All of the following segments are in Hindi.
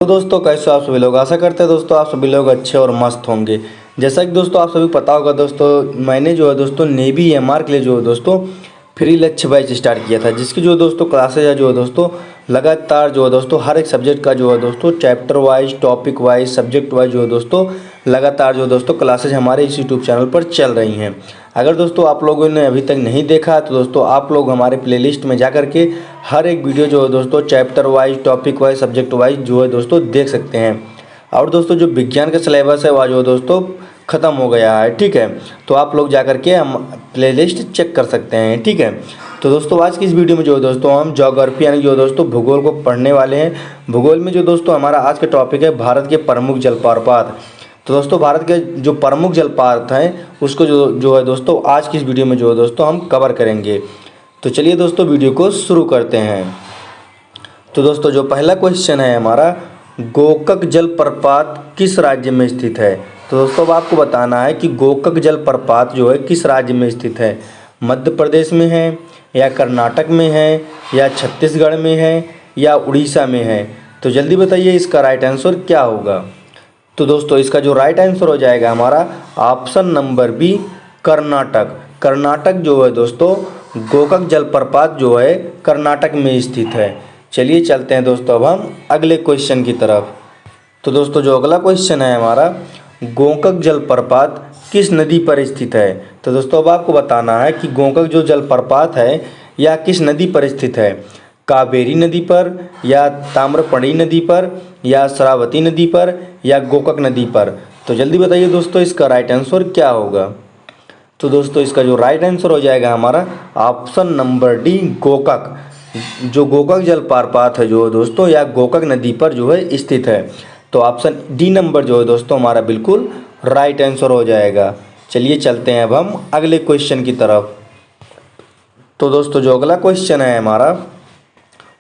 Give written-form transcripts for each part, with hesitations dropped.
तो दोस्तों कैसे हो आप सभी लोग। आशा करते हैं दोस्तों आप सभी लोग अच्छे और मस्त होंगे। जैसा कि दोस्तों आप सभी को पता होगा दोस्तों, मैंने जो है दोस्तों नेवी एमआर के लिए जो है दोस्तों फ्री लक्ष्य बैच स्टार्ट किया था, जिसकी जो दोस्तों क्लासेज है जो है दोस्तों लगातार जो है दोस्तों हर एक सब्जेक्ट का जो है दोस्तों chapter wise, topic wise, subject wise जो है दोस्तों लगातार जो है दोस्तों क्लासेज हमारे इस यूट्यूब चैनल पर चल रही हैं। अगर दोस्तों आप लोगों ने अभी तक नहीं देखा तो दोस्तों आप लोग हमारे प्लेलिस्ट में जा करके हर एक वीडियो जो है दोस्तों chapter wise, topic wise, subject wise जो है दोस्तों देख सकते हैं। और दोस्तों जो विज्ञान का सिलेबस है वह जो है दोस्तों ख़त्म हो गया है, ठीक है। तो आप लोग जा करके हम प्लेलिस्ट चेक कर सकते हैं, ठीक है। तो दोस्तों आज की इस वीडियो में जो है दोस्तों हम ज्योग्राफी यानी जो दोस्तों भूगोल को पढ़ने वाले हैं। भूगोल में जो दोस्तों हमारा आज का टॉपिक है भारत के प्रमुख जलप्रपात। तो दोस्तों भारत के जो प्रमुख जलप्रपात हैं उसको जो है दोस्तों आज की इस वीडियो में जो है दोस्तों हम कवर करेंगे। तो चलिए दोस्तों वीडियो को शुरू करते हैं। तो दोस्तों जो पहला क्वेश्चन है हमारा, गोकक जलप्रपात किस राज्य में स्थित है। तो दोस्तों अब आपको बताना है कि गोकक जलप्रपात जो है किस राज्य में स्थित है। मध्य प्रदेश में है या कर्नाटक में है या छत्तीसगढ़ में है या उड़ीसा में है। तो जल्दी बताइए इसका राइट आंसर क्या होगा। तो दोस्तों इसका जो राइट आंसर हो जाएगा हमारा option number B, Karnataka. Karnataka जो है दोस्तों गोकक जलप्रपात जो है कर्नाटक में स्थित है। चलिए चलते हैं दोस्तों अब हम अगले क्वेश्चन की तरफ। तो दोस्तों जो अगला क्वेश्चन है हमारा, गोकक जलप्रपात किस नदी पर स्थित है। तो दोस्तों अब आपको बताना है कि गोकक जो जलप्रपात है यह किस नदी पर स्थित है। कावेरी नदी पर या ताम्रपणी नदी पर या शरावती नदी पर या गोकक नदी पर। तो जल्दी बताइए दोस्तों इसका राइट आंसर क्या होगा। तो दोस्तों इसका जो राइट आंसर हो जाएगा हमारा ऑप्शन नंबर डी, गोकक। जो गोकक जलप्रपात है जो दोस्तों या गोकक नदी पर जो है स्थित है। तो ऑप्शन डी नंबर जो है दोस्तों हमारा बिल्कुल राइट आंसर हो जाएगा। चलिए चलते हैं अब हम अगले क्वेश्चन की तरफ। तो दोस्तों जो अगला क्वेश्चन है हमारा,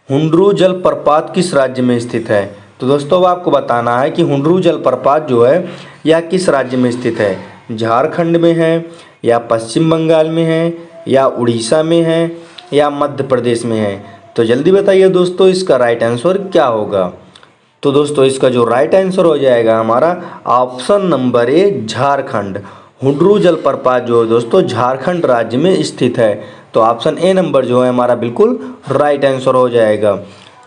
हुंड्रू जलप्रपात किस राज्य में स्थित है। तो दोस्तों अब आपको बताना है कि हुंड्रू जलप्रपात जो है यह किस राज्य में स्थित है। झारखंड में है या पश्चिम बंगाल में है या उड़ीसा में है या मध्य प्रदेश में है। तो जल्दी बताइए दोस्तों इसका राइट आंसर क्या होगा। तो दोस्तों इसका जो राइट आंसर हो जाएगा हमारा option number A, Jharkhand. Hundru जलप्रपात जो है दोस्तों झारखंड राज्य में स्थित है। तो ऑप्शन ए नंबर जो है हमारा बिल्कुल राइट आंसर हो जाएगा।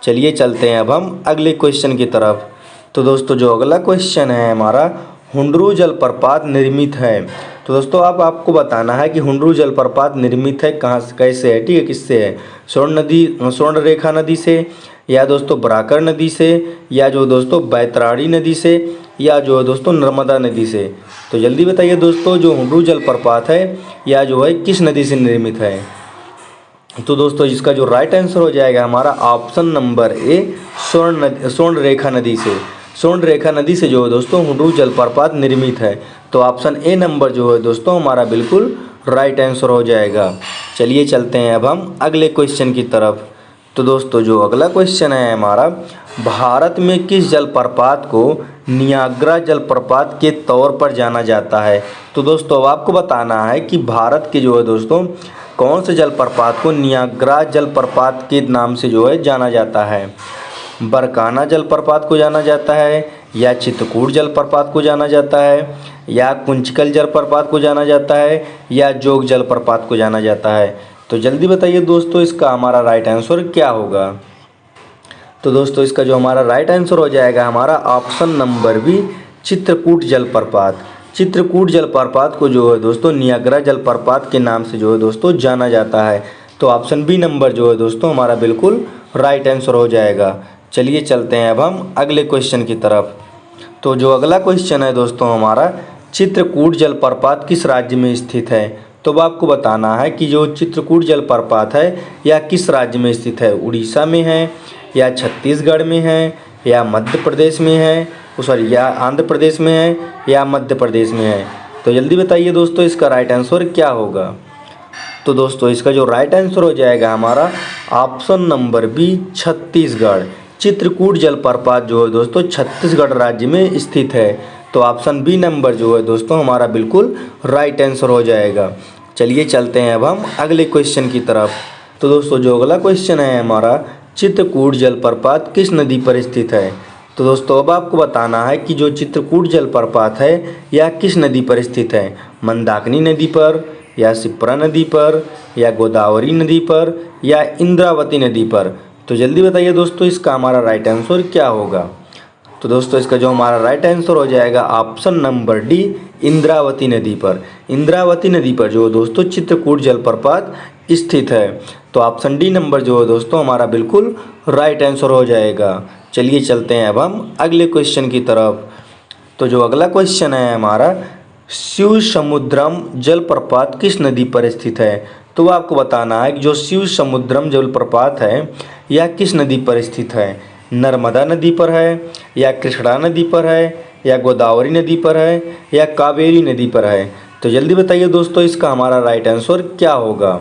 चलिए चलते हैं अब हम अगले क्वेश्चन की तरफ। तो दोस्तों जो अगला क्वेश्चन है हमारा, हुंड्रू जलप्रपात निर्मित है। तो दोस्तों अब आपको बताना है कि हुंड्रू जलप्रपात निर्मित है कहाँ से, कैसे है, ठीक है, किससे है। स्वर्ण रेखा नदी से या दोस्तों बराकर नदी से या जो दोस्तों बैतराड़ी नदी से या जो है दोस्तों नर्मदा नदी से। तो जल्दी बताइए दोस्तों जो हुंड्रू जलप्रपात है या जो है किस नदी से निर्मित है। तो दोस्तों इसका जो राइट आंसर हो जाएगा हमारा ऑप्शन नंबर ए, स्वर्ण रेखा नदी से। स्वर्ण रेखा नदी से जो है दोस्तों हुंड्रू जलप्रपात निर्मित है। तो ऑप्शन ए नंबर जो है दोस्तों हमारा बिल्कुल राइट आंसर हो जाएगा। चलिए चलते हैं अब हम अगले क्वेश्चन की तरफ। तो दोस्तों जो अगला क्वेश्चन है हमारा, भारत में किस जलप्रपात को नियाग्रा जलप्रपात के तौर पर जाना जाता है। तो दोस्तों अब आपको बताना है कि भारत के जो है दोस्तों कौन से जलप्रपात को नियाग्रा जलप्रपात के नाम से जो है जाना जाता है। बरकाना जलप्रपात को जाना जाता है या चित्रकूट जलप्रपात को जाना जाता है या कुंचिकल जलप्रपात को जाना जाता है या जोग जलप्रपात को जाना जाता है। तो जल्दी बताइए दोस्तों इसका हमारा राइट आंसर क्या होगा। तो दोस्तों इसका जो हमारा राइट आंसर हो जाएगा हमारा ऑप्शन नंबर बी, चित्रकूट जलप्रपात। चित्रकूट जलप्रपात को जो है दोस्तों नियाग्रा जलप्रपात के नाम से जो है दोस्तों जाना जाता है। तो ऑप्शन बी नंबर जो है दोस्तों हमारा बिल्कुल राइट आंसर हो जाएगा। चलिए चलते हैं अब हम अगले क्वेश्चन की तरफ। तो जो अगला क्वेश्चन है दोस्तों हमारा, चित्रकूट जलप्रपात किस राज्य में स्थित है। तो अब आपको बताना है कि जो चित्रकूट जलप्रपात है यह किस राज्य में स्थित है। उड़ीसा में है या छत्तीसगढ़ में है या मध्य प्रदेश में है, सॉरी या आंध्र प्रदेश में है या मध्य प्रदेश में है। तो जल्दी बताइए दोस्तों इसका राइट आंसर क्या होगा। तो दोस्तों इसका जो राइट आंसर हो जाएगा हमारा option number B, Chhattisgarh. Chitrakoot जलप्रपात जो है दोस्तों छत्तीसगढ़ राज्य में स्थित है। तो ऑप्शन बी नंबर जो है दोस्तों हमारा बिल्कुल राइट आंसर हो जाएगा। चलिए चलते हैं अब हम अगले क्वेश्चन की तरफ। तो दोस्तों जो अगला क्वेश्चन है हमारा, चित्रकूट जलप्रपात किस नदी पर स्थित है। तो दोस्तों अब आपको बताना है कि जो चित्रकूट जलप्रपात है यह किस नदी पर स्थित है, मंदाकिनी नदी पर, या शिप्रा नदी पर, या गोदावरी नदी पर, या इंद्रावती नदी पर। तो जल्दी बताइए दोस्तों इसका हमारा राइट आंसर क्या होगा। तो दोस्तों इसका जो हमारा राइट आंसर हो जाएगा ऑप्शन नंबर डी, इंद्रावती नदी पर। इंद्रावती नदी पर जो दोस्तों चित्रकूट जलप्रपात स्थित है। तो ऑप्शन डी नंबर जो है दोस्तों हमारा बिल्कुल राइट आंसर हो जाएगा। चलिए चलते हैं अब हम अगले क्वेश्चन की तरफ। तो जो अगला क्वेश्चन है हमारा, शिव समुद्रम जलप्रपात किस नदी पर स्थित है। तो आपको बताना है कि जो शिव समुद्रम जलप्रपात है यह किस नदी पर स्थित है, नर्मदा नदी पर है, या कृष्णा नदी पर है, या गोदावरी नदी पर है, या कावेरी नदी पर है। तो जल्दी बताइए दोस्तों इसका हमारा राइट आंसर क्या होगा।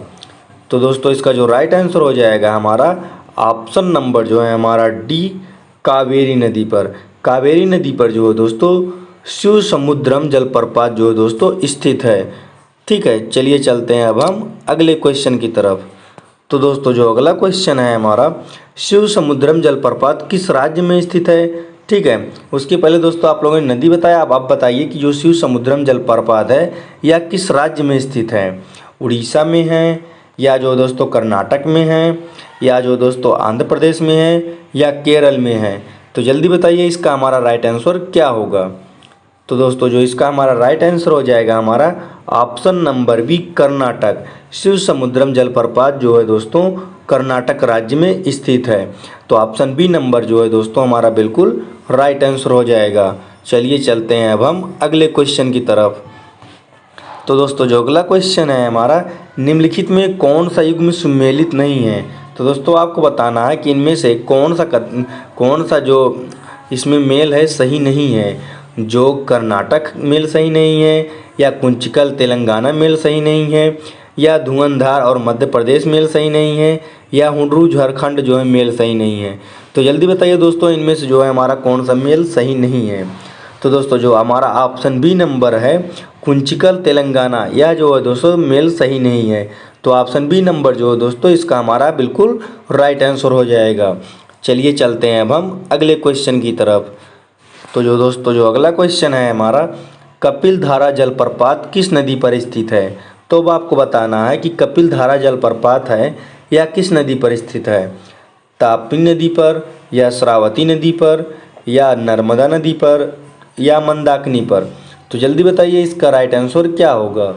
तो दोस्तों इसका जो राइट आंसर हो जाएगा हमारा ऑप्शन नंबर जो है हमारा डी, कावेरी नदी पर। कावेरी नदी पर जो है दोस्तों शिव समुद्रम जलप्रपात जो है दोस्तों स्थित है। ठीक है, चलिए चलते हैं अब हम अगले क्वेश्चन की तरफ। तो दोस्तों जो अगला क्वेश्चन है हमारा, शिव समुद्रम जलप्रपात किस राज्य में स्थित है। ठीक है, उसके पहले दोस्तों आप लोगों ने नदी बताया, अब आप बताइए कि जो शिव समुद्रम जलप्रपात है यह किस राज्य में स्थित है, उड़ीसा में है, या जो दोस्तों कर्नाटक में है, या जो दोस्तों आंध्र प्रदेश में है, या केरल में है। तो जल्दी बताइए इसका हमारा राइट आंसर क्या होगा। तो दोस्तों जो इसका हमारा राइट आंसर हो जाएगा हमारा option number B, Karnataka. Shiv Samudram जलप्रपात जो है दोस्तों कर्नाटक राज्य में स्थित है। तो ऑप्शन बी नंबर जो है दोस्तों हमारा बिल्कुल राइट आंसर हो जाएगा। चलिए चलते हैं अब हम अगले क्वेश्चन की तरफ। तो दोस्तों जो अगला क्वेश्चन है हमारा, निम्नलिखित में कौन सा युग्म सुमेलित नहीं है। तो दोस्तों आपको बताना है कि इनमें से कौन सा जो इसमें मेल है सही नहीं है। जो कर्नाटक मेल सही नहीं है, या कुंचिकल तेलंगाना मेल सही नहीं है, या धुआंधार और मध्य प्रदेश मेल सही नहीं है, या हुंडरू झारखंड जो है मेल सही नहीं है। तो जल्दी बताइए दोस्तों इनमें से जो है हमारा कौन सा मेल सही नहीं है। तो दोस्तों जो हमारा ऑप्शन बी नंबर है, कुंचिकल तेलंगाना, यह जो है दोस्तों मेल सही नहीं है। तो ऑप्शन बी नंबर जो है दोस्तों इसका हमारा बिल्कुल राइट आंसर हो जाएगा। चलिए चलते हैं अब हम अगले क्वेश्चन की तरफ। तो जो दोस्तों जो अगला क्वेश्चन है हमारा, कपिल धारा जलप्रपात किस नदी पर स्थित है। तो अब आपको बताना है कि कपिल धारा जलप्रपात है या किस नदी पर स्थित है, ताप्ती नदी पर, या श्रावती नदी पर, या नर्मदा नदी पर, या मंदाकिनी पर। तो जल्दी बताइए इसका राइट आंसर क्या होगा।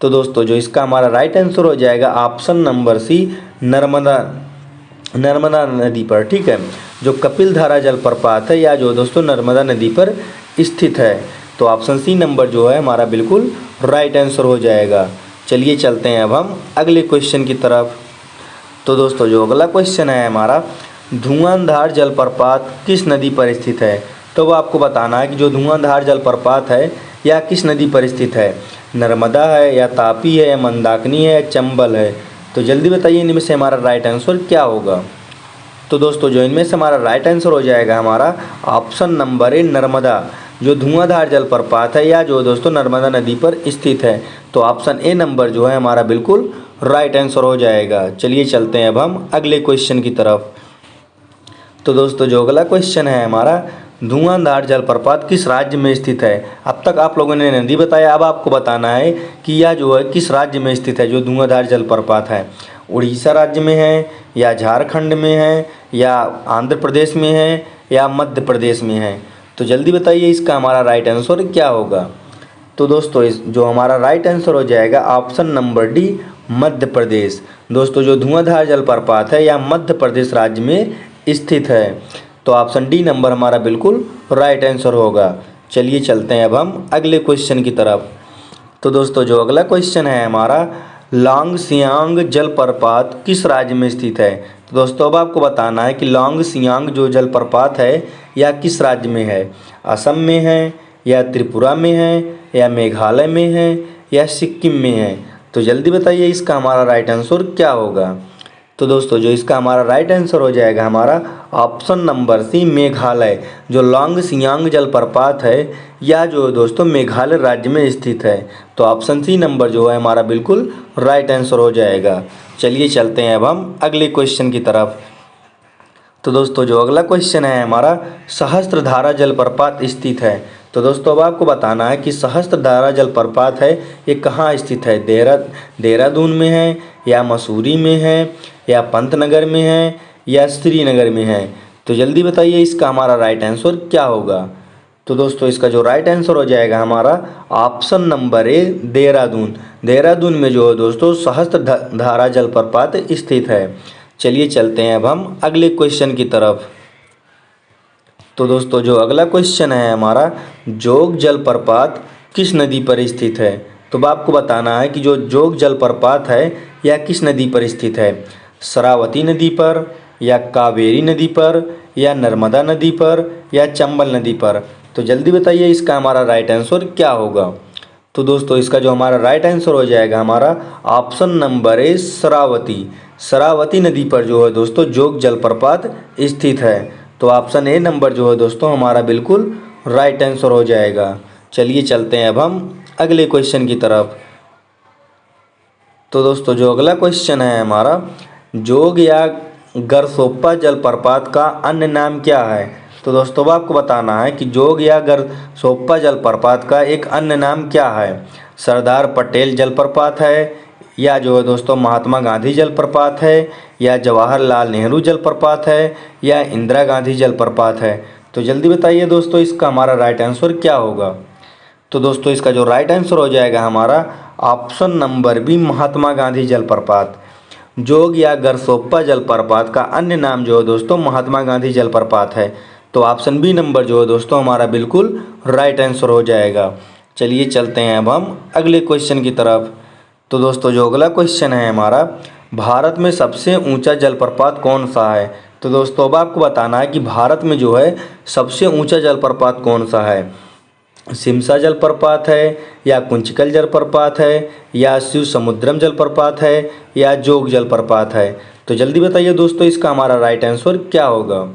तो दोस्तों जो इसका हमारा राइट आंसर हो जाएगा ऑप्शन नंबर सी, नर्मदा नदी पर। ठीक है, जो कपिल धारा जलप्रपात है या जो दोस्तों नर्मदा नदी पर स्थित है। तो ऑप्शन सी नंबर जो है हमारा बिल्कुल राइट आंसर हो जाएगा। चलिए चलते हैं अब हम अगले क्वेश्चन की तरफ। तो दोस्तों जो अगला क्वेश्चन है हमारा, धुआंधार जलप्रपात किस नदी पर स्थित है। तो वो आपको बताना है कि जो धुआंधार जलप्रपात है या किस नदी पर स्थित है, नर्मदा है, या तापी है, या मंदाकिनी है, या चंबल है। तो जल्दी बताइए इनमें से हमारा राइट आंसर क्या होगा। तो दोस्तों जो इनमें से हमारा राइट आंसर हो जाएगा हमारा ऑप्शन नंबर ए, नर्मदा। जो धुआंधार जलप्रपात है या जो दोस्तों नर्मदा नदी पर स्थित है। तो ऑप्शन ए नंबर जो है हमारा बिल्कुल राइट आंसर हो जाएगा। चलिए चलते हैं अब हम अगले क्वेश्चन की तरफ। तो दोस्तों जो अगला क्वेश्चन है हमारा, धुआंधार जलप्रपात किस राज्य में स्थित है। अब तक आप लोगों ने नदी बताया, अब आपको बताना है कि यह जो है किस राज्य में स्थित है। जो धुआंधार जलप्रपात है, उड़ीसा राज्य में है, या झारखंड में है, या आंध्र प्रदेश में है, या मध्य प्रदेश में है। तो जल्दी बताइए इसका हमारा राइट आंसर क्या होगा। तो दोस्तों इस जो हमारा राइट आंसर हो जाएगा option number D, Madhya Pradesh. दोस्तों जो धुआंधार जलप्रपात है या मध्य प्रदेश राज्य में स्थित है। तो ऑप्शन डी नंबर हमारा बिल्कुल राइट आंसर होगा। चलिए चलते हैं अब हम अगले क्वेश्चन की तरफ। तो दोस्तों जो अगला क्वेश्चन है हमारा, लॉन्ग सियांग जलप्रपात किस राज्य में स्थित है। तो दोस्तों अब आपको बताना है कि लॉन्ग सियांग जो जलप्रपात है या किस राज्य में है, असम में है, या त्रिपुरा में है, या मेघालय में है, या सिक्किम में है। तो जल्दी बताइए इसका हमारा राइट आंसर क्या होगा। तो दोस्तों जो इसका हमारा राइट आंसर हो जाएगा हमारा ऑप्शन नंबर सी, मेघालय। जो लॉन्ग सियांग जलप्रपात है या जो दोस्तों मेघालय राज्य में स्थित है। तो ऑप्शन सी नंबर जो है हमारा बिल्कुल राइट आंसर हो जाएगा। चलिए चलते हैं अब हम अगले क्वेश्चन की तरफ। तो दोस्तों जो अगला क्वेश्चन है हमारा, सहस्त्रधारा जलप्रपात स्थित है। तो दोस्तों अब आपको बताना है कि सहस्त्रधारा जलप्रपात है ये कहाँ स्थित है। देहरादून में है, या मसूरी में है, या पंतनगर में है, या श्रीनगर में है। तो जल्दी बताइए इसका हमारा राइट आंसर क्या होगा। तो दोस्तों इसका जो राइट आंसर हो जाएगा हमारा option number A, Dehradun. Dehradun में जो है दोस्तों सहस्त्रधारा जलप्रपात स्थित है। चलिए चलते हैं अब हम अगले क्वेश्चन की तरफ। तो दोस्तों जो अगला क्वेश्चन है हमारा, जोग जलप्रपात किस नदी पर स्थित है। तो अब आपको बताना है कि जो जोग जलप्रपात है यह किस नदी पर स्थित है। शरावती नदी पर, या कावेरी नदी पर, या नर्मदा नदी पर, या चंबल नदी पर। तो जल्दी बताइए इसका हमारा राइट आंसर क्या होगा। तो दोस्तों इसका जो हमारा राइट आंसर हो जाएगा हमारा option number A, Sharavati. Sharavati नदी पर जो है दोस्तों जोग जलप्रपात स्थित है। तो ऑप्शन ए नंबर जो है दोस्तों हमारा बिल्कुल राइट आंसर हो जाएगा। चलिए चलते हैं अब हम अगले क्वेश्चन की तरफ। तो दोस्तों जो अगला क्वेश्चन है हमारा, जोग या गरसोप्पा जलप्रपात का अन्य नाम क्या है। तो दोस्तों अब आपको बताना है कि जोग या गरसोप्पा जलप्रपात का एक अन्य नाम क्या है। सरदार पटेल जलप्रपात है, या जो है दोस्तों महात्मा गांधी जलप्रपात है, या जवाहरलाल नेहरू जलप्रपात है, या इंदिरा गांधी जलप्रपात है। तो जल्दी बताइए दोस्तों इसका हमारा राइट आंसर क्या होगा। तो दोस्तों इसका जो राइट आंसर हो जाएगा हमारा option number B, Mahatma Gandhi जलप्रपात। जोग या गरसोप्पा जलप्रपात का अन्य नाम जो है दोस्तों महात्मा गांधी जलप्रपात है। तो ऑप्शन बी नंबर जो है दोस्तों हमारा बिल्कुल राइट आंसर हो जाएगा। चलिए चलते हैं अब हम अगले क्वेश्चन की तरफ। तो दोस्तों जो अगला क्वेश्चन है हमारा, भारत में सबसे ऊंचा जलप्रपात कौन सा है। तो दोस्तों अब आपको बताना है कि भारत में जो है सबसे ऊंचा जलप्रपात कौन सा है। सिमसा जलप्रपात है, या कुंचिकल जलप्रपात है, या शिव समुद्रम जलप्रपात है, या जोग जलप्रपात है। तो जल्दी बताइए दोस्तों इसका हमारा राइट आंसर क्या होगा।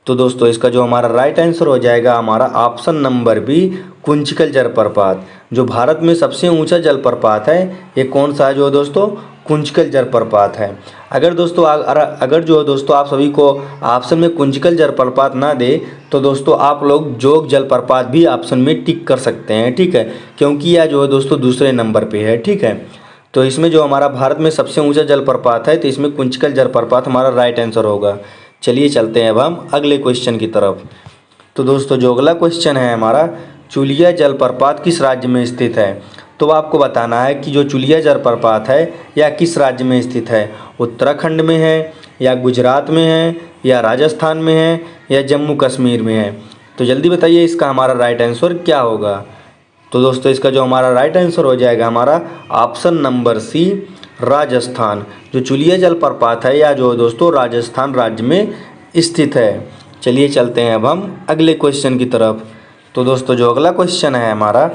तो दोस्तों इसका जो हमारा राइट आंसर हो जाएगा हमारा ऑप्शन नंबर बी, कुंचिकल जलप्रपात। जो भारत में सबसे ऊंचा जलप्रपात है ये कौन सा है जो दोस्तों, कुंचिकल जलप्रपात है। अगर दोस्तों अगर जो है दोस्तों आप सभी को ऑप्शन में कुंचिकल जलप्रपात ना दे तो दोस्तों आप लोग जोग जलप्रपात भी ऑप्शन में टिक कर सकते हैं, ठीक है, क्योंकि यह जो है दोस्तों दूसरे नंबर पे है, ठीक है। तो इसमें जो हमारा भारत में सबसे ऊंचा जलप्रपात है तो इसमें कुंचिकल जलप्रपात हमारा राइट आंसर होगा। चलिए चलते हैं अब हम अगले क्वेश्चन की तरफ। तो दोस्तों जो अगला क्वेश्चन है हमारा, चुलिया जलप्रपात किस राज्य में स्थित है। तो आपको बताना है कि जो चुलिया जलप्रपात है यह किस राज्य में स्थित है। उत्तराखंड में है, या गुजरात में है, या राजस्थान में है, या जम्मू कश्मीर में है। तो जल्दी बताइए इसका हमारा राइट आंसर क्या होगा। तो दोस्तों इसका जो हमारा राइट आंसर हो जाएगा हमारा ऑप्शन नंबर सी, राजस्थान। जो चुलिया जलप्रपात है या जो दोस्तों राजस्थान राज्य में स्थित है। चलिए चलते हैं अब हम अगले क्वेश्चन की तरफ। तो दोस्तों जो अगला क्वेश्चन है हमारा,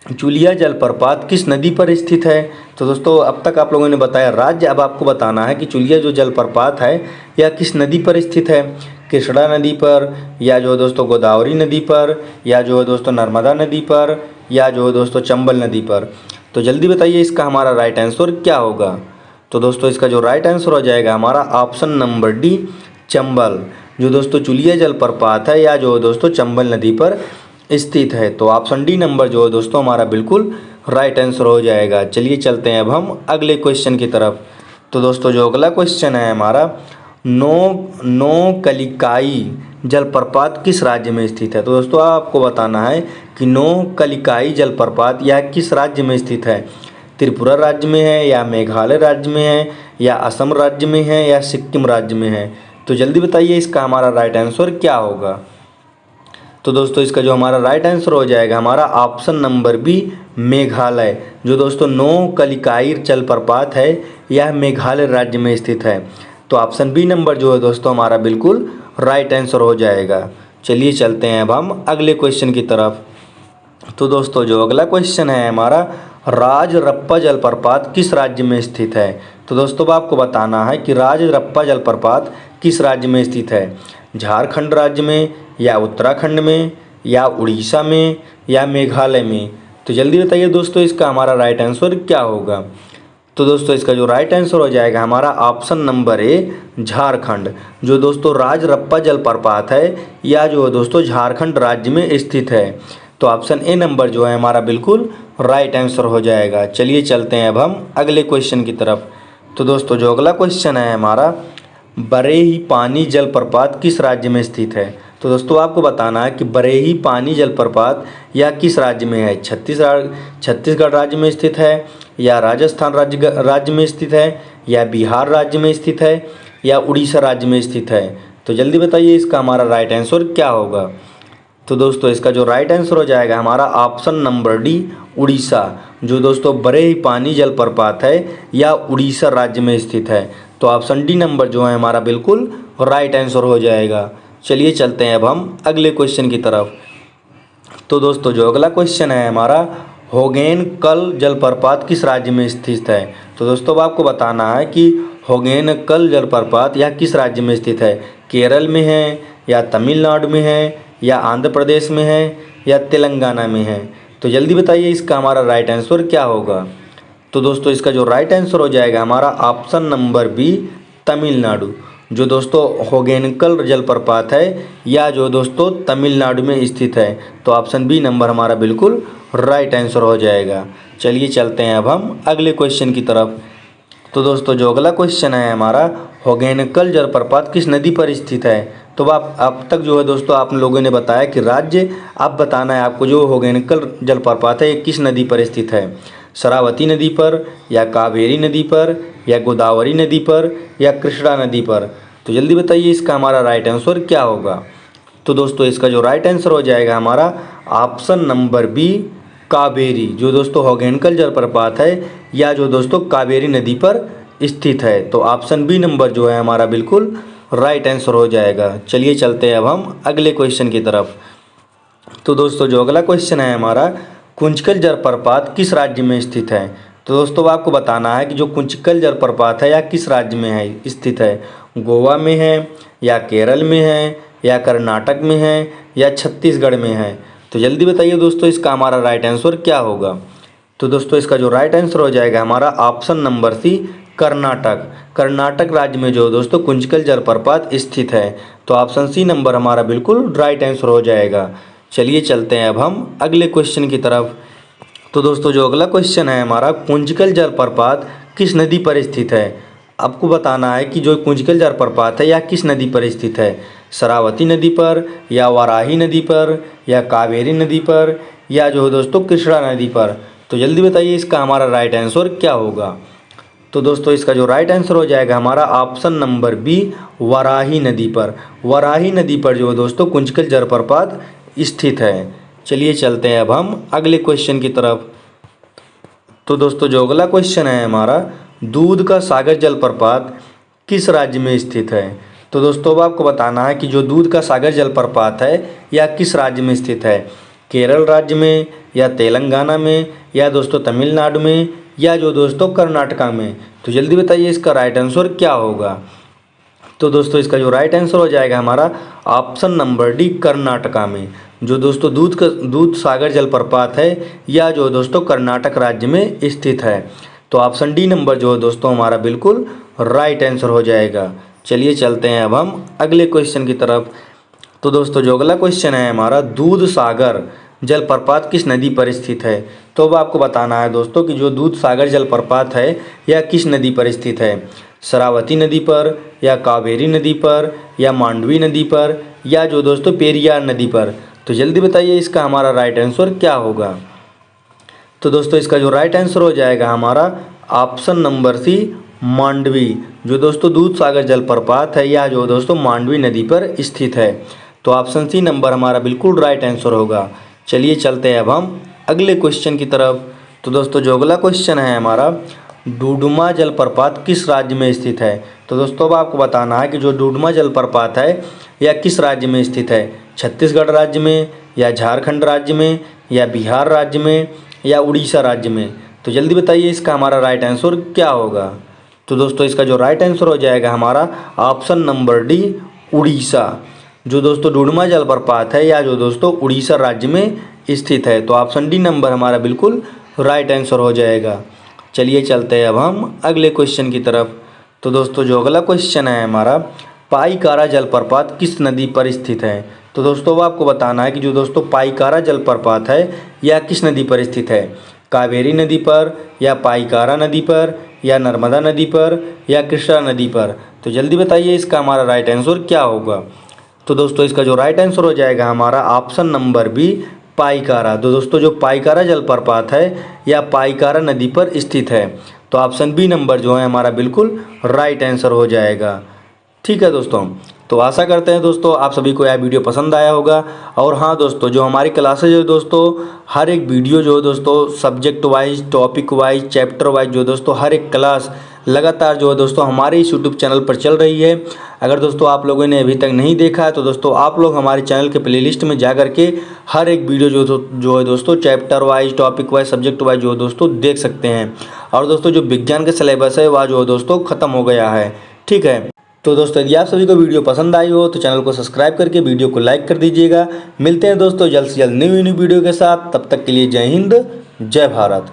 चुलिया जलप्रपात किस नदी पर स्थित है। तो दोस्तों अब तक आप लोगों ने बताया राज्य, अब आपको बताना है कि चुलिया जो जलप्रपात है यह किस नदी पर स्थित है। कृष्णा नदी पर, या जो दोस्तों गोदावरी नदी पर, या जो दोस्तों नर्मदा नदी पर, या जो दोस्तों चंबल नदी पर। तो जल्दी बताइए इसका हमारा राइट आंसर क्या होगा। तो दोस्तों इसका जो राइट आंसर हो जाएगा हमारा ऑप्शन नंबर डी, चंबल। जो दोस्तों चुलिया जलप्रपात है या जो दोस्तों चंबल नदी पर स्थित है। तो ऑप्शन डी नंबर जो है दोस्तों हमारा बिल्कुल राइट आंसर हो जाएगा। चलिए चलते हैं अब हम अगले क्वेश्चन की तरफ। तो दोस्तों जो अगला क्वेश्चन है हमारा, नोकलिकाई जलप्रपात किस राज्य में स्थित है। तो दोस्तों आपको बताना है कि नोकलिकाई जलप्रपात यह किस राज्य में स्थित है। त्रिपुरा राज्य में है, या मेघालय राज्य में है, या असम राज्य में है, या सिक्किम राज्य में है। तो जल्दी बताइए इसका हमारा राइट आंसर क्या होगा। तो दोस्तों इसका जो हमारा राइट आंसर हो जाएगा हमारा ऑप्शन नंबर बी, मेघालय। जो दोस्तों नोकलिकाई जलप्रपात है यह मेघालय राज्य में स्थित है। तो ऑप्शन बी नंबर जो है दोस्तों हमारा बिल्कुल राइट आंसर हो जाएगा। चलिए चलते हैं अब हम अगले क्वेश्चन की तरफ। तो दोस्तों जो अगला क्वेश्चन है हमारा, राजरप्पा जलप्रपात किस राज्य में स्थित है। तो दोस्तों आपको बताना है कि राजरप्पा जलप्रपात किस राज्य में स्थित है। झारखंड राज्य में, या उत्तराखंड में, या उड़ीसा में, या मेघालय में। तो जल्दी बताइए दोस्तों इसका हमारा राइट आंसर क्या होगा। तो दोस्तों इसका जो राइट आंसर हो जाएगा हमारा ऑप्शन नंबर ए झारखंड। जो दोस्तों राजरप्पा जलप्रपात है या जो दोस्तों झारखंड राज्य में स्थित है। तो ऑप्शन ए नंबर जो है हमारा बिल्कुल राइट आंसर हो जाएगा। चलिए चलते हैं अब हम अगले क्वेश्चन की तरफ। तो दोस्तों जो अगला क्वेश्चन है हमारा, बरेही पानी जलप्रपात किस राज्य में स्थित है। तो दोस्तों आपको बताना है कि बरेही पानी जलप्रपात या किस राज्य में है। छत्तीसगढ़ राज्य में स्थित है, या राजस्थान राज्य में स्थित है, या बिहार राज्य में स्थित है, या उड़ीसा राज्य में स्थित है। तो जल्दी बताइए इसका हमारा राइट आंसर क्या होगा। तो दोस्तों इसका जो राइट आंसर हो जाएगा हमारा ऑप्शन नंबर डी उड़ीसा। जो दोस्तों बरेही पानी जलप्रपात है या उड़ीसा राज्य में स्थित है। तो ऑप्शन डी नंबर जो है हमारा बिल्कुल राइट आंसर हो जाएगा। चलिए चलते हैं अब हम अगले क्वेश्चन की तरफ। तो दोस्तों जो अगला क्वेश्चन है हमारा, होगेनकल जलप्रपात किस राज्य में स्थित है। तो दोस्तों अब आपको बताना है कि होगेनकल जलप्रपात या किस राज्य में स्थित है। केरल में है, या तमिलनाडु में है, या आंध्र प्रदेश में है, या तेलंगाना में है। तो जल्दी बताइए इसका हमारा राइट आंसर क्या होगा। तो दोस्तों इसका जो राइट आंसर हो जाएगा हमारा ऑप्शन नंबर बी तमिलनाडु। जो दोस्तों होगेनकल जलप्रपात है या जो दोस्तों तमिलनाडु में स्थित है। तो ऑप्शन बी नंबर हमारा बिल्कुल राइट आंसर हो जाएगा। चलिए चलते हैं अब हम अगले क्वेश्चन की तरफ। तो दोस्तों जो अगला क्वेश्चन है हमारा, होगेनकल जलप्रपात किस नदी पर स्थित है। तो आप अब तक जो है दोस्तों आप लोगों ने बताया कि राज्य, आप बताना है आपको जो होगेनकल जलप्रपात है ये किस नदी पर स्थित है। शरावती नदी पर, या कावेरी नदी पर, या गोदावरी नदी पर, या कृष्णा नदी पर। तो जल्दी बताइए इसका हमारा राइट आंसर क्या होगा। तो दोस्तों इसका जो राइट आंसर हो जाएगा हमारा ऑप्शन नंबर बी कावेरी। जो दोस्तों होगेनकल जलप्रपात है या जो दोस्तों कावेरी नदी पर स्थित है। तो ऑप्शन बी नंबर जो है हमारा बिल्कुल राइट आंसर हो जाएगा। चलिए चलते हैं अब हम अगले क्वेश्चन की तरफ। तो दोस्तों जो अगला क्वेश्चन है हमारा, कुंचकल जलप्रपात किस राज्य में स्थित है। तो दोस्तों आपको बताना है कि जो कुंचकल जलप्रपात है या किस राज्य में है स्थित है। गोवा में है, या केरल में है, या कर्नाटक में है, या छत्तीसगढ़ में है। तो जल्दी बताइए दोस्तों इसका हमारा राइट आंसर क्या होगा। तो दोस्तों इसका जो राइट आंसर हो जाएगा हमारा option number C Karnataka. Karnataka राज्य में जो दोस्तों कुंचकल जलप्रपात स्थित है। तो ऑप्शन सी नंबर हमारा बिल्कुल राइट आंसर हो जाएगा। चलिए चलते हैं अब हम अगले क्वेश्चन की तरफ। तो दोस्तों जो अगला क्वेश्चन है हमारा, कुंचकल जलप्रपात किस नदी पर स्थित है। आपको बताना है कि जो कुंचकल जलप्रपात है या किस नदी पर स्थित है। शरावती नदी पर, या वाराही नदी पर, या कावेरी नदी पर, या जो दोस्तों कृष्णा नदी पर। तो जल्दी बताइए इसका हमारा राइट आंसर क्या होगा। तो दोस्तों इसका जो राइट आंसर हो जाएगा हमारा ऑप्शन नंबर बी वाराही नदी पर। वाराही नदी पर जो दोस्तों कुंचकल जलप्रपात स्थित है। चलिए चलते हैं अब हम अगले क्वेश्चन की तरफ। तो दोस्तों जो अगला क्वेश्चन है हमारा, दूध का सागर जलप्रपात किस राज्य में स्थित है। तो दोस्तों अब आपको बताना है कि जो दूध का सागर जलप्रपात है या किस राज्य में स्थित है। केरल राज्य में, या तेलंगाना में, या दोस्तों तमिलनाडु में, या जो दोस्तों कर्नाटका में। तो जल्दी बताइए इसका राइट आंसर क्या होगा। तो दोस्तों इसका जो राइट आंसर हो जाएगा हमारा ऑप्शन नंबर डी कर्नाटका में। जो दोस्तों दूध सागर जलप्रपात है या जो दोस्तों कर्नाटक राज्य में स्थित है। तो ऑप्शन डी नंबर जो है दोस्तों हमारा बिल्कुल राइट आंसर हो जाएगा। चलिए चलते हैं अब हम अगले क्वेश्चन की तरफ। तो दोस्तों जो अगला क्वेश्चन है हमारा, दूध सागर जलप्रपात किस नदी पर स्थित है। तो अब आपको बताना है दोस्तों कि जो दूध सागर जलप्रपात है या किस नदी पर स्थित है। शरावती नदी पर, या कावेरी नदी पर, या मांडवी नदी पर, या जो दोस्तों पेरियार नदी पर। तो जल्दी बताइए इसका हमारा राइट आंसर क्या होगा। तो दोस्तों इसका जो राइट आंसर हो जाएगा हमारा ऑप्शन नंबर सी मांडवी। जो दोस्तों दूध सागर जलप्रपात है या जो दोस्तों मांडवी नदी पर स्थित है। तो ऑप्शन सी नंबर हमारा बिल्कुल राइट आंसर होगा। चलिए चलते हैं अब हम अगले क्वेश्चन की तरफ। तो दोस्तों जो अगला क्वेश्चन है हमारा, डुडुमा जलप्रपात किस राज्य में स्थित है। तो दोस्तों अब आपको बताना है कि जो डुडुमा जलप्रपात है या किस राज्य में स्थित है। छत्तीसगढ़ राज्य में, या झारखंड राज्य में, या बिहार राज्य में, या उड़ीसा राज्य में। तो जल्दी बताइए इसका हमारा राइट आंसर क्या होगा। तो दोस्तों इसका जो राइट आंसर हो जाएगा हमारा ऑप्शन नंबर डी उड़ीसा। जो दोस्तों डुडुमा जलप्रपात है या जो दोस्तों उड़ीसा राज्य में स्थित है। तो ऑप्शन डी नंबर हमारा बिल्कुल राइट आंसर हो जाएगा। चलिए चलते हैं अब हम अगले क्वेश्चन की तरफ। तो दोस्तों जो अगला क्वेश्चन है हमारा, पाईकारा जलप्रपात किस नदी पर स्थित है। तो दोस्तों वो आपको बताना है कि जो दोस्तों पाईकारा जलप्रपात है यह किस नदी पर स्थित है। कावेरी नदी पर, या पाईकारा नदी पर, या नर्मदा नदी पर, या कृष्णा नदी पर। तो जल्दी बताइए इसका हमारा राइट आंसर क्या होगा। तो दोस्तों इसका जो राइट आंसर हो जाएगा हमारा ऑप्शन नंबर बी, पाईकारा। तो दोस्तों जो पाईकारा जलप्रपात है या पाईकारा नदी पर स्थित है। तो ऑप्शन बी नंबर जो है हमारा बिल्कुल राइट आंसर हो जाएगा। ठीक है दोस्तों, तो आशा करते हैं दोस्तों आप सभी को यह वीडियो पसंद आया होगा। और हाँ दोस्तों, जो हमारी क्लासेज है दोस्तों, हर एक वीडियो जो है दोस्तों subject wise, topic wise, chapter wise जो दोस्तों हर एक क्लास लगातार जो है दोस्तों हमारे इस यूट्यूब चैनल पर चल रही है। अगर दोस्तों आप लोगों ने अभी तक नहीं देखा है तो दोस्तों आप लोग हमारे चैनल के प्लेलिस्ट में जा करके हर एक वीडियो जो है दोस्तों chapter wise, topic wise, subject wise जो है दोस्तों देख सकते हैं। और दोस्तों जो विज्ञान का सिलेबस है वह जो है दोस्तों ख़त्म हो गया है। ठीक है, तो दोस्तों यदि आप सभी को वीडियो पसंद आई हो तो चैनल को सब्सक्राइब करके वीडियो को लाइक कर दीजिएगा। मिलते हैं दोस्तों जल्द से जल्द न्यू वीडियो के साथ। तब तक के लिए जय हिंद, जय भारत।